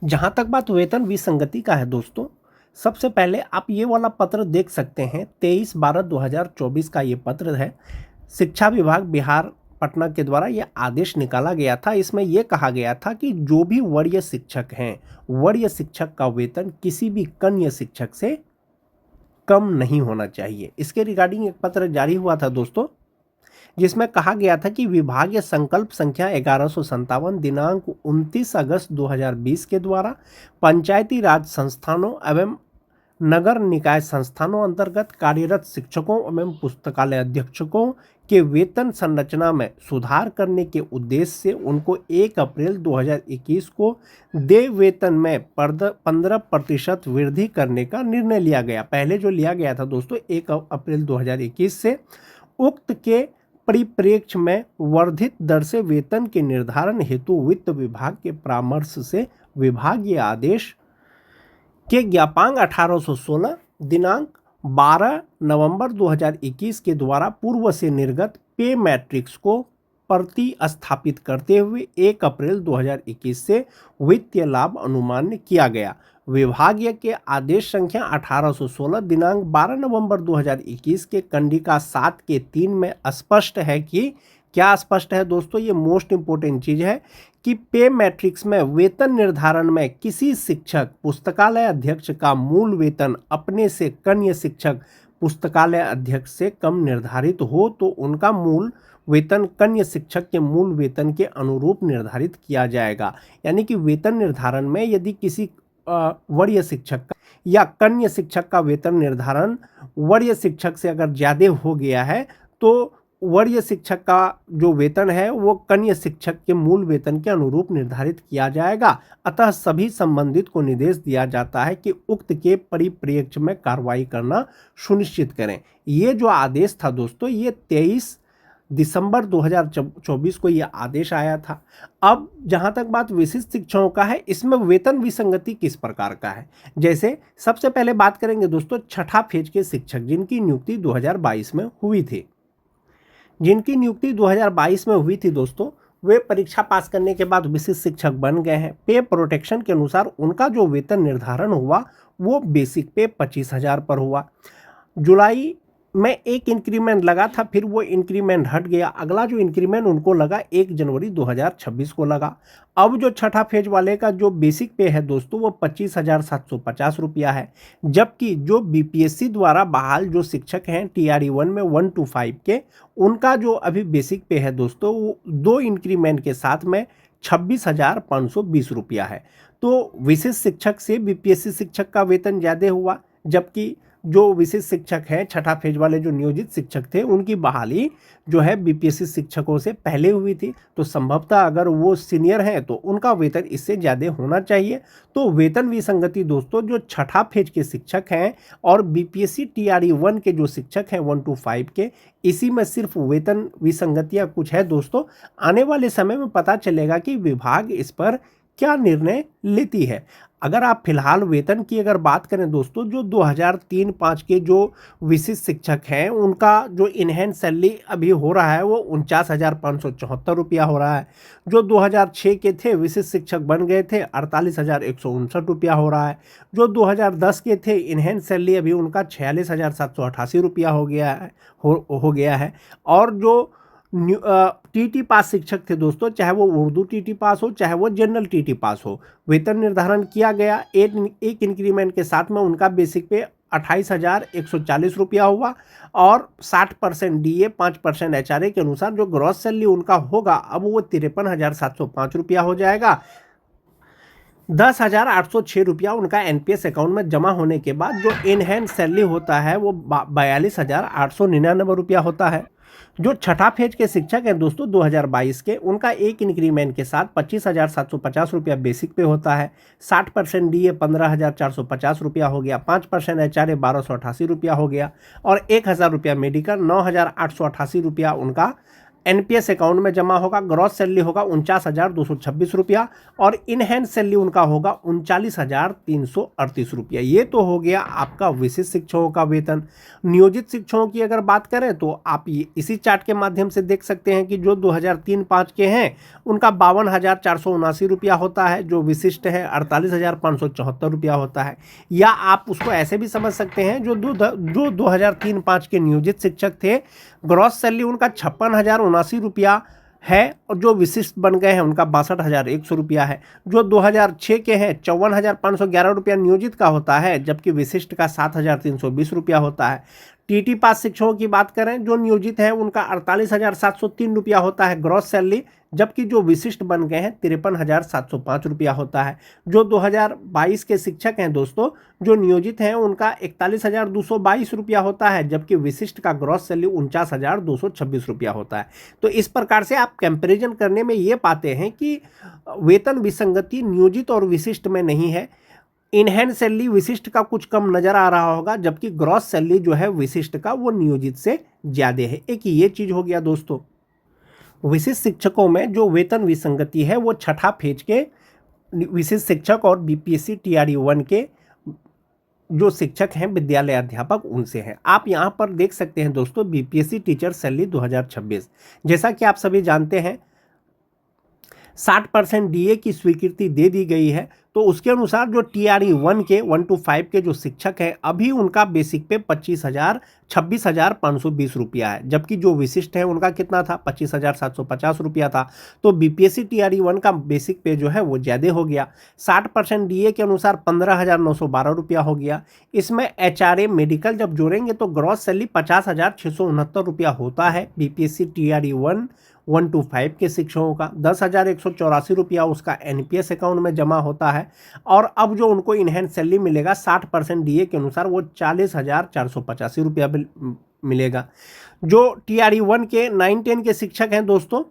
जहाँ तक बात वेतन विसंगति का है दोस्तों, सबसे पहले आप ये वाला पत्र देख सकते हैं। 23/12/2024 का ये पत्र है। शिक्षा विभाग बिहार पटना के द्वारा ये आदेश निकाला गया था। इसमें यह कहा गया था कि जो भी वरीय शिक्षक हैं, वरीय शिक्षक का वेतन किसी भी कन्या शिक्षक से कम नहीं होना चाहिए। इसके रिगार्डिंग एक पत्र जारी हुआ था दोस्तों, जिसमें कहा गया था कि विभागीय संकल्प संख्या 1157 दिनांक 29 अगस्त 2020 के द्वारा पंचायती राज संस्थानों एवं नगर निकाय संस्थानों अंतर्गत कार्यरत शिक्षकों एवं पुस्तकालय अधीक्षकों के वेतन संरचना में सुधार करने के उद्देश्य से उनको 1 अप्रैल 2021 को देय वेतन में 15% वृद्धि करने का निर्णय लिया गया। पहले जो लिया गया था दोस्तों 1 अप्रैल 2021 से, उक्त के परिप्रेक्ष्य में वर्धित दर से वेतन के निर्धारण हेतु वित्त विभाग के परामर्श से विभागीय आदेश के ज्ञापांक 1816 दिनांक 12 नवंबर 2021 के द्वारा पूर्व से निर्गत पे मैट्रिक्स को प्रतिस्थापित करते हुए 1 अप्रैल 2021 से वित्तीय लाभ अनुमान्य किया गया। विभागीय के आदेश संख्या 1816 दिनांक 12 नवंबर 2021 के कंडिका 7 के 3 में स्पष्ट है कि क्या स्पष्ट है दोस्तों, ये मोस्ट इंपोर्टेंट चीज है कि पे मैट्रिक्स में वेतन निर्धारण में किसी शिक्षक पुस्तकालय अध्यक्ष का मूल वेतन अपने से कन्या शिक्षक पुस्तकालय अध्यक्ष से कम निर्धारित हो तो उनका मूल वेतन कन्या शिक्षक के मूल वेतन के अनुरूप निर्धारित किया जाएगा। यानी कि वेतन निर्धारण में यदि किसी वरीय शिक्षक का या कन्या शिक्षक का वेतन निर्धारण वरीय शिक्षक से अगर ज्यादा हो गया है तो वरीय शिक्षक का जो वेतन है वो कन्या शिक्षक के मूल वेतन के अनुरूप निर्धारित किया जाएगा। अतः सभी संबंधित को निर्देश दिया जाता है कि उक्त के परिप्रेक्ष्य में कार्रवाई करना सुनिश्चित करें। ये जो आदेश था दोस्तों, ये 23 दिसंबर 2024 को ये आदेश आया था। अब जहां तक बात विशिष्ट शिक्षकों का है, इसमें वेतन विसंगति किस प्रकार का है। जैसे सबसे पहले बात करेंगे दोस्तों छठा फेज के शिक्षक जिनकी नियुक्ति 2022 में हुई थी। जिनकी नियुक्ति 2022 में हुई थी दोस्तों, वे परीक्षा पास करने के बाद विशिष्ट शिक्षक बन गए हैं। पे प्रोटेक्शन के अनुसार उनका जो वेतन निर्धारण हुआ वो बेसिक पे 25,000 पर हुआ। जुलाई में एक इंक्रीमेंट लगा था, फिर वो इंक्रीमेंट हट गया। अगला जो इंक्रीमेंट उनको लगा 1 जनवरी 2026 को लगा। अब जो छठा फेज वाले का जो बेसिक पे है दोस्तों वो 25,750 रुपया है। जबकि जो बीपीएससी द्वारा बहाल जो शिक्षक हैं TRE 1 में 1 to 5 के, उनका जो अभी बेसिक पे है दोस्तों वो 2 इंक्रीमेंट के साथ में 26,520 रुपया है। तो विशिष्ट शिक्षक से बीपीएससी शिक्षक का वेतन ज़्यादा हुआ, जबकि जो विशिष्ट शिक्षक हैं छठा फेज वाले जो नियोजित शिक्षक थे उनकी बहाली जो है बीपीएससी शिक्षकों से पहले हुई थी। तो संभवतः अगर वो सीनियर हैं तो उनका वेतन इससे ज़्यादा होना चाहिए। तो वेतन विसंगति दोस्तों जो छठा फेज के शिक्षक हैं और बीपीएससी TRE 1 के जो शिक्षक हैं 1 to 5 के, इसी में सिर्फ वेतन विसंगतियाँ कुछ है दोस्तों। आने वाले समय में पता चलेगा कि विभाग इस पर क्या निर्णय लेती है। अगर आप फिलहाल वेतन की अगर बात करें दोस्तों, जो 2003-05 के जो विशिष्ट शिक्षक हैं उनका जो इनहैंस सैलरी अभी हो रहा है वो 49,574 रुपया हो रहा है। जो 2006 के थे विशिष्ट शिक्षक बन गए थे 48,159 रुपया हो रहा है। जो 2010 के थे इनहैंस सैलरी अभी उनका 46,788 रुपया हो गया है। और जो टीटी पास शिक्षक थे दोस्तों, चाहे वो उर्दू टीटी पास हो चाहे वो जनरल टीटी पास हो, वेतन निर्धारण किया गया। एक इंक्रीमेंट के साथ में उनका बेसिक पे 28,140 रुपया हुआ और 60% DA 5% HRA के अनुसार जो ग्रॉस सैलरी उनका होगा अब वो 53,705 रुपया हो जाएगा। 10,806 रुपया उनका NPS अकाउंट में जमा होने के बाद जो इनहैंड सैलरी होता है वो 42,899 रुपया होता है। जो छठा फेज के शिक्षक हैं दोस्तों 2022 के, उनका एक इंक्रीमेंट के साथ 25,750 रुपया बेसिक पे होता है। 60% DA 15,450 रुपया हो गया, 5% HRA 1,288 रुपया हो गया और 1,000 रुपया मेडिकल 9,888 रुपया उनका एनपीएस अकाउंट में जमा होगा। ग्रॉस सैलरी होगा 49,226 रुपया और इन हैंड सैलरी उनका होगा 39,338 रुपया। ये तो हो गया आपका विशिष्ट शिक्षकों का वेतन। नियोजित शिक्षकों की अगर बात करें तो आप ये इसी चार्ट के माध्यम से देख सकते हैं कि जो 2003-05 के हैं उनका 52,479 रुपया होता है, जो विशिष्ट है 48,574 रुपया होता है। या आप उसको ऐसे भी समझ सकते हैं जो 2003-05 के नियोजित शिक्षक थे, ग्रॉस सैलरी उनका 56,079 रुपया है और जो विशिष्ट बन गए हैं उनका 62,100 रुपया है। जो 2006 के हैं 54,511 रुपया नियोजित का होता है, जबकि विशिष्ट का 7,320 रुपया होता है। टीटी पास शिक्षकों की बात करें जो नियोजित है उनका 48,703 रुपया होता है ग्रॉस सैलरी, जबकि जो विशिष्ट बन गए हैं 53,705 रुपया होता है। जो 2022 के शिक्षक हैं दोस्तों जो नियोजित हैं उनका 41,222 रुपया होता है, जबकि विशिष्ट का ग्रॉस सैलरी 49,226 रुपया होता है। तो इस प्रकार से आप कंपैरिजन करने में ये पाते हैं कि वेतन विसंगति नियोजित और विशिष्ट में नहीं है। इन हैंड सैलरी विशिष्ट का कुछ कम नजर आ रहा होगा, जबकि ग्रॉस सैलरी जो है विशिष्ट का वो नियोजित से ज्यादा है। एक ये चीज हो गया दोस्तों। विशिष्ट शिक्षकों में जो वेतन विसंगति है वो छठा फेज के विशिष्ट शिक्षक और बीपीएससी टीआरई 1 के जो शिक्षक हैं विद्यालय अध्यापक उनसे हैं। आप यहाँ पर देख सकते हैं दोस्तों बीपीएससी टीचर सैलरी 2026, जैसा कि आप सभी जानते हैं 60% डीए की स्वीकृति दे दी गई है। तो उसके अनुसार जो टीआरई 1 के 1 to 5 के जो शिक्षक हैं अभी उनका बेसिक पे 26,520 रुपया है, जबकि जो विशिष्ट है उनका कितना था 25,750 रुपया था। तो बीपीएससी टीआरई 1 का बेसिक पे जो है वो ज़्यादा हो गया। 60% डीए के अनुसार 15,912 रुपया हो गया। इसमें एचआरए मेडिकल जब जोड़ेंगे तो ग्रॉस सैलरी 50,669 रुपया होता है बीपीएससी टीआरई 1 1 to 5 के शिक्षकों का। 10,184 रुपया उसका एनपीएस अकाउंट में जमा होता है और अब जो उनको इनहैंड सैलरी मिलेगा 60% डीए के अनुसार वो 40,485 रुपया मिलेगा। जो टीआरई 1 के 9-10 के शिक्षक हैं दोस्तों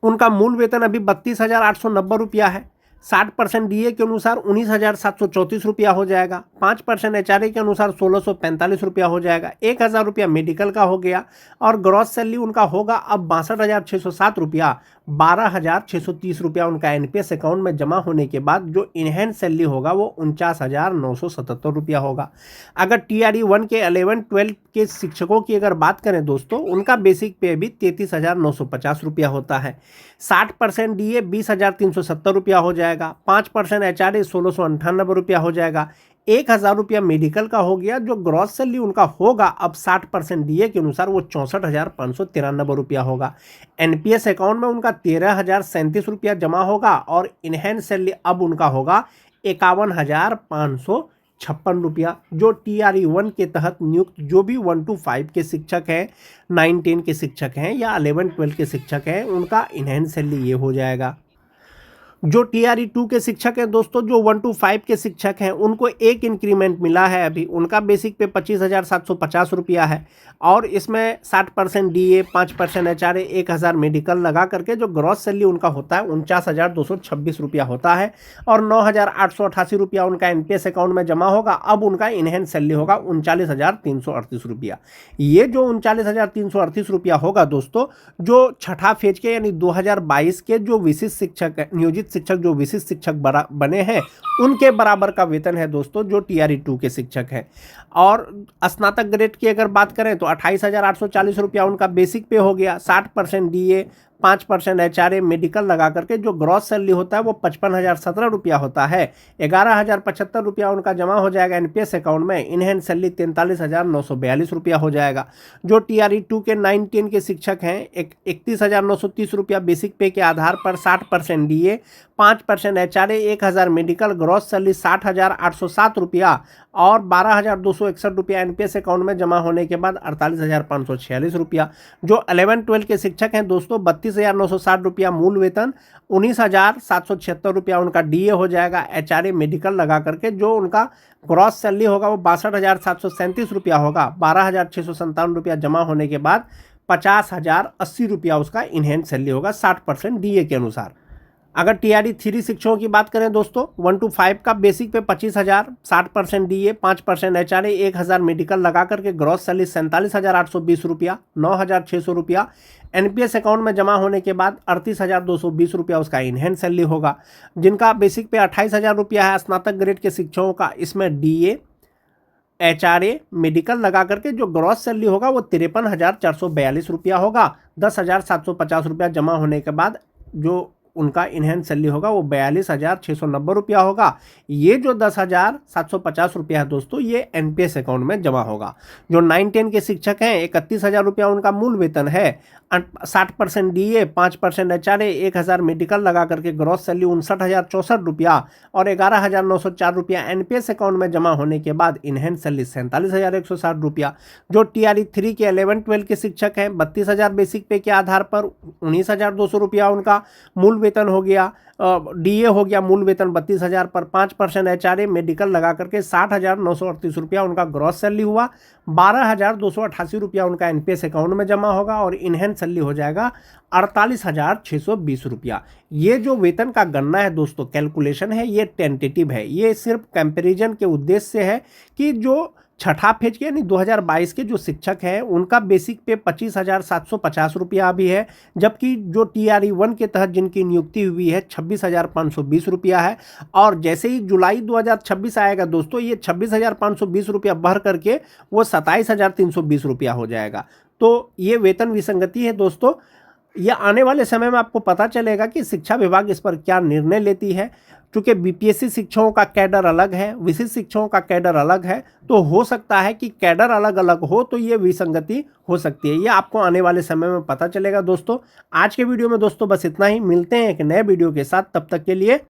उनका मूल वेतन अभी 32,890 रुपया है। 60% डीए के अनुसार 19,734 रुपया हो जाएगा। 5% एचआरए के अनुसार 1,645 रुपया हो जाएगा। 1,000 रुपया मेडिकल का हो गया और ग्रॉस सैलरी उनका होगा अब 62,607 रुपया। 12,630 रुपया उनका एनपीएस अकाउंट में जमा होने के बाद जो इनहैंड सैलरी होगा वो 49,977 रुपया होगा। अगर टीआरई 1 के 11-12 के शिक्षकों की अगर बात करें दोस्तों उनका बेसिक पे भी 33,950 रुपया होता है। 60% डीए 20,370 रुपया हो जाएगा। 5% एचआरए 1,698 रुपया हो जाएगा। 1,000 रुपया मेडिकल का हो गया। जो ग्रॉस सैलरी उनका होगा अब 60% डीए के अनुसार वो 64,593 रुपया होगा। एनपीएस अकाउंट में उनका 13,037 रुपया जमा होगा और इनहैंड सैलरी अब उनका होगा 51,556 रुपया। जो टीआरई 1 के तहत नियुक्त जो भी 1 to 5 के शिक्षक हैं, 9-10 के शिक्षक हैं या 11-12 के शिक्षक हैं उनका इनहैंड सैलरी ये हो जाएगा। जो टीआरई 2 के शिक्षक हैं दोस्तों जो 1 to 5 के शिक्षक हैं उनको एक इंक्रीमेंट मिला है अभी। उनका बेसिक पे 25,750 रुपया है और इसमें 60% डीए 5% एचआरए 1,000 मेडिकल लगा करके जो ग्रॉस सैलरी उनका होता है 49,226 रुपया होता है और 9,888 रुपया उनका एनपीएस अकाउंट में जमा होगा। अब उनका इनहैंड सैलरी होगा 39,338 रुपया। ये जो 39,338 रुपया होगा दोस्तों जो छठा फेज के यानी 2022 के जो विशिष्ट शिक्षक नियोजित शिक्षक जो विशिष्ट शिक्षक बने हैं उनके बराबर का वेतन है दोस्तों जो टीआरई 2 के शिक्षक हैं। और स्नातक ग्रेड की अगर बात करें तो 28,840 रुपया उनका बेसिक पे हो गया। 60% डीए 5% एचआरए मेडिकल लगा करके जो ग्रॉस सैलरी होता है वो 55,017 रुपया होता है। 11,075 रुपया उनका जमा हो जाएगा एनपीएस अकाउंट में। इनहैंड सैलरी 43,942 रुपया हो जाएगा। जो टीआरई 2 के 9-10 के शिक्षक हैं 31,930 रुपया बेसिक पे के आधार पर 60% DA 5% HRA 1,000 medical gross salary 60,807 रुपया और 12,261 रुपया एनपीएस अकाउंट में जमा होने के बाद 48,546 रुपया। जो 11-12 के शिक्षक हैं दोस्तों 32,960 रुपया मूल वेतन, 19,776 रुपया उनका डीए हो जाएगा एचआरए मेडिकल लगा करके। जो उनका ग्रॉस सैलरी होगा वो 62,737 रुपया होगा। 12,657 रुपया जमा होने के बाद 50,080 रुपया उसका इनहैंड सैलरी होगा 60% डीए के अनुसार। अगर TRE 3 शिक्षकों की बात करें दोस्तों, 1 to 5 का बेसिक पे 25,000, 60% DA, 5% HRA, 1,000 मेडिकल लगा करके ग्रॉस सैलरी 47,820 रुपया, 9,600 रुपया NPS अकाउंट में जमा होने के बाद 38,220 रुपया उसका इनहेंस सैलरी होगा। जिनका बेसिक पे 28,000 रुपया है स्नातक ग्रेड के शिक्षकों का, इसमें DA, HRA, मेडिकल लगा करके जो ग्रॉस सैलरी होगा वो 53,442 रुपया होगा। 10,750 रुपया जमा होने के बाद जो उनका इनहेंस सैलरी होगा वो 42,690 रुपया होगा। ये जो 10,750 रुपया है दोस्तों, ये NPS अकाउंट में जमा होगा। जो 9-10 के शिक्षक हैं, 31,000 रुपया उनका मूल वेतन है, 60% DA, 5% HRA, 1,000 मेडिकल लगा करके ग्रॉस सैलरी 59,064 रुपया और 11,904 रुपया NPS अकाउंट में जमा होने के बाद इनहेंस सैलरी 47,160 रुपया। जो TRE 3 के 11-12 के शिक्षक हैं, 32,000 बेसिक पे के आधार पर 19,200 रुपया उनका मूल वेतन हो गया। DA हो गया मूल वेतन 32,000 पर, 5% HRA, मेडिकल लगा करके 60,938 रुपया उनका ग्रॉस सैलरी हुआ। 12,288 रुपया उनका NPS अकाउंट में जमा होगा और इनहेंस सैलरी हो जाएगा 48,620 रुपया। ये जो वेतन का गणना है दोस्तों, कैलकुलेशन है, ये टेंटेटिव है, ये सिर्फ कंपैरिजन के उद्देश्य से है कि जो छठा फेज के यानी 2022 के जो शिक्षक हैं उनका बेसिक पे 25,750 रुपया भी है, जबकि जो TRE 1 के तहत जिनकी नियुक्ति हुई है 26,520 रुपया है। और जैसे ही जुलाई 2026 आएगा दोस्तों, ये 26,520 रुपया बढ़ करके वो 27,320 रुपया हो जाएगा। तो ये वेतन विसंगति है दोस्तों। यह आने वाले समय में आपको पता चलेगा कि शिक्षा विभाग इस पर क्या निर्णय लेती है। चूँकि BPSC शिक्षकों का कैडर अलग है, विशिष्ट शिक्षकों का कैडर अलग है, तो हो सकता है कि कैडर अलग अलग हो तो ये विसंगति हो सकती है। ये आपको आने वाले समय में पता चलेगा दोस्तों। आज के वीडियो में दोस्तों बस इतना ही, मिलते हैं एक नए वीडियो के साथ, तब तक के लिए